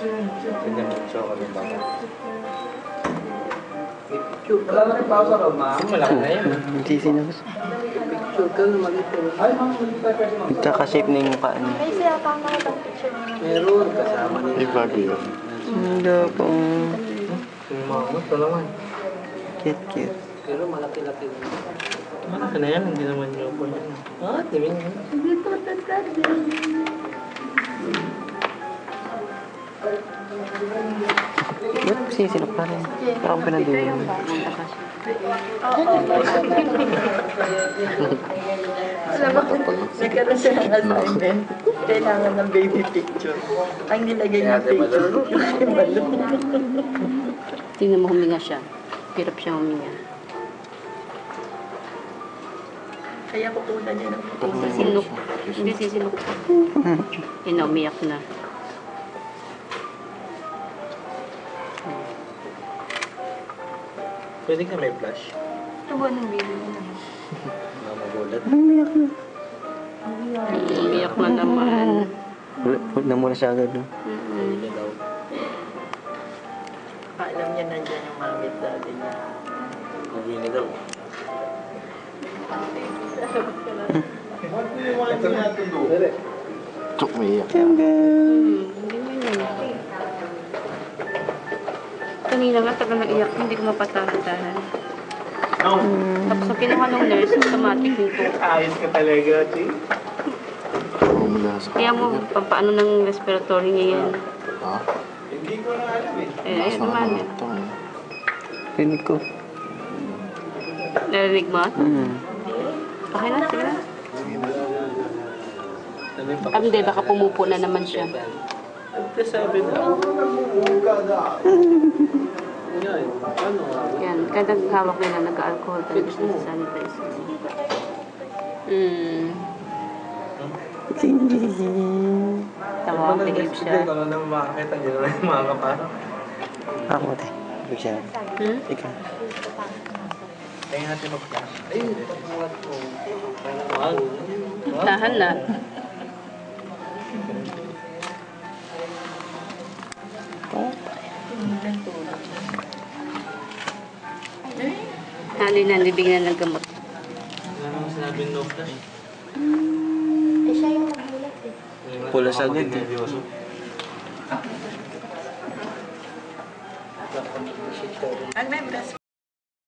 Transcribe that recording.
Ganyan mo, so kami baka. Wala na rin pausa raw, ma. Malaki na yan. Hindi sinabas. Picture ka, mag-ito. Ay, ma'am, hindi tayo pwede mag-ito. Nagkakashape na yung paa niya. Ay, siya pa makitang picture mo. Meron, kasama niya. Ay, bago yun. Hindi po. Yung mga mo, ito naman. Cute. Pero malaki-laki rin. Malaki na yan, hindi naman yung po yan. Ah, timin yan. Hindi po, tatadi. Ba't sisilok pa rin? Parang pinadulo. Oo. Alam mo, nagkaroon siya ng assignment. Kailangan ng baby picture. Ang nilagay niya picture, yung balon. Tingnan mo, huminga siya. Hirap siya huminga. Kaya kukunan niya ng picture. Sisinok. Hindi sisinok. Umiyak na. Pwede ka may flash. Ito ba ng baby mo naman? Mga magulat. Umiyak na naman. Huwag na muna siya agad, no? Hindi daw. Alam niya nandiyan yung mami at daddy niya. Uwi na daw. Ito na ito do. Tok, may iyak. Ganyan yun. Kanina nga, tagal nag-iyak, hindi ko mapatahan-tahan. Tapos ang kinuha ng nurse, automatic nito. Ayos ka talaga, Chi. Kaya mo, pampaano ng respiratory niya yan. Ha? Hindi ko na alam eh. Ayun naman. Rinig ko. Narinig mo? Okay na, sige na. Ano yung Ah, hindi, baka pumupo na naman siya. sabi na? Yan, ano? Yan, kada hawak nila, nag-alcohol talaga siya sa sanitizer. Tawa, tigib siya. Hindi ko na naman makakita. Hindi na yung mga kapara. Ako, te. Ibig siya. Ikaw. Kaya natin mag-flash. Ayun, pagmulat ko. Wag. Tahan na. Hali na, bibigyan na ng gamot. Wala naman sinabing no flash. Eh, siya yung nagulat eh. Pulas agad, eh. Nervyoso. Ang may breast